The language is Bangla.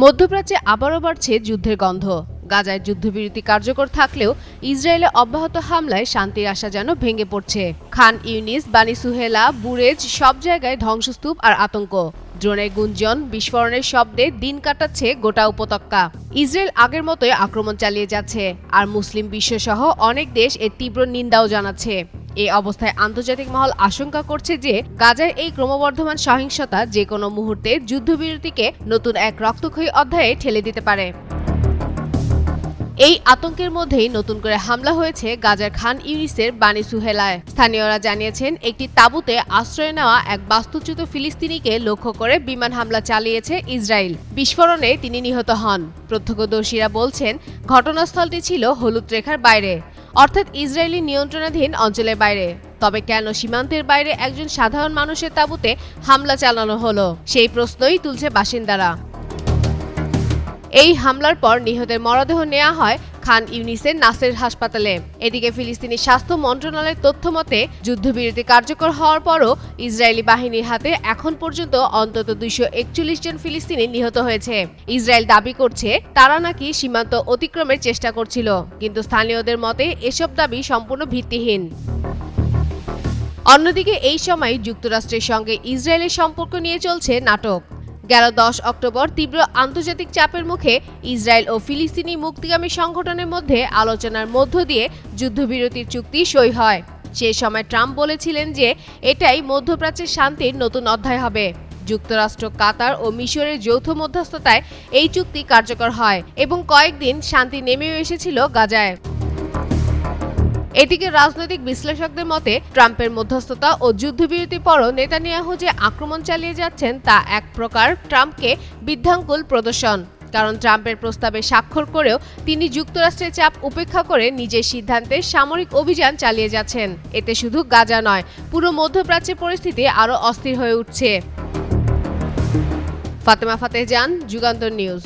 মধ্যপ্রাচ্যে আবারও বাড়ছে যুদ্ধের গন্ধ। গাজায় যুদ্ধবিরতি কার্যকর থাকলেও ইসরায়েলে অব্যাহত হামলায় শান্তির আশা যেন ভেঙে পড়ছে। খান ইউনিস, বানি সুহেলা, বুরেজ সব জায়গায় ধ্বংসস্তূপ আর আতঙ্ক। ড্রোনের গুঞ্জন, বিস্ফোরণের শব্দে দিন কাটাচ্ছে গোটা উপত্যকা। ইসরায়েল আগের মতোই আক্রমণ চালিয়ে যাচ্ছে, আর মুসলিম বিশ্বসহ অনেক দেশ এর তীব্র নিন্দাও জানাচ্ছে। এই অবস্থায় আন্তর্জাতিক মহল আশঙ্কা করছে যে গাজার এই ক্রমবর্ধমান সহিংসতা যে কোনো মুহূর্তে যুদ্ধবিরতিকে নতুন এক রক্তক্ষয়ী অধ্যায়ে ঠেলে দিতে পারে। এই আতঙ্কের মধ্যেই নতুন করে হামলা হয়েছে গাজার খান ইউনিসের বানি সুহেলায়। স্থানীয়রা জানিয়েছেন, একটি তাঁবুতে আশ্রয় নেওয়া এক বাস্তুচ্যুত ফিলিস্তিনিকে লক্ষ্য করে বিমান হামলা চালিয়েছে ইসরায়েল। বিস্ফোরণে তিনি নিহত হন। প্রত্যক্ষদর্শীরা বলছেন, ঘটনাস্থলটি ছিল হলুদ রেখার বাইরে, অর্থাৎ ইসরায়েলি নিয়ন্ত্রণাধীন অঞ্চলের বাইরে। তবে কেন সীমান্তের বাইরে একজন সাধারণ মানুষের তাঁবুতে হামলা চালানো হলো, সেই প্রশ্নই তুলছে বাসিন্দারা। এই হামলার পর নিহতের মরদেহ নেওয়া হয় খান ইউনিসের নাসের হাসপাতালে। এদিকে ফিলিস্তিনি স্বাস্থ্য মন্ত্রণালয়ের তথ্য মতে, যুদ্ধবিরতি কার্যকর হওয়ার পরও ইসরায়েলি বাহিনীর হাতে এখন পর্যন্ত অন্তত 241 জন ফিলিস্তিনি নিহত হয়েছে। ইসরায়েল দাবি করছে তারা নাকি সীমান্ত অতিক্রমের চেষ্টা করছিল, কিন্তু স্থানীয়দের মতে এসব দাবি সম্পূর্ণ ভিত্তিহীন। অন্যদিকে এই সময় যুক্তরাষ্ট্রের সঙ্গে ইসরায়েলের সম্পর্ক নিয়ে চলছে নাটক। গেল 10 অক্টোবর তীব্র আন্তর্জাতিক চাপের মুখে ইসরায়েল ও ফিলিস্তিনি মুক্তিগামী সংগঠনের মধ্যে আলোচনার মধ্য দিয়ে যুদ্ধবিরতির চুক্তি সই হয়। সেই সময় ট্রাম্প বলেছিলেন যে এটাই মধ্যপ্রাচ্যের শান্তির নতুন অধ্যায় হবে। যুক্তরাষ্ট্র, কাতার ও মিশরের যৌথ মধ্যস্থতায় এই চুক্তি কার্যকর হয় এবং কয়েকদিন শান্তি নেমেও এসেছিল গাজায়। এদিকে রাজনৈতিক বিশ্লেষকদের মতে, ট্রাম্পের মধ্যস্থতা ও যুদ্ধবিরতির পরও নেতানিয়াহু যে আক্রমণ চালিয়ে যাচ্ছেন তা এক প্রকার ট্রাম্পকে বৃদ্ধাঙ্গুল প্রদর্শন। কারণ ট্রাম্পের প্রস্তাবে স্বাক্ষর করেও তিনি যুক্তরাষ্ট্রের চাপ উপেক্ষা করে নিজের সিদ্ধান্তে সামরিক অভিযান চালিয়ে যাচ্ছেন। এতে শুধু গাজা নয়, পুরো মধ্যপ্রাচ্যের পরিস্থিতি আরও অস্থির হয়ে উঠছে। ফাতেমা ফাতেহ জান, যুগান্তর নিউজ।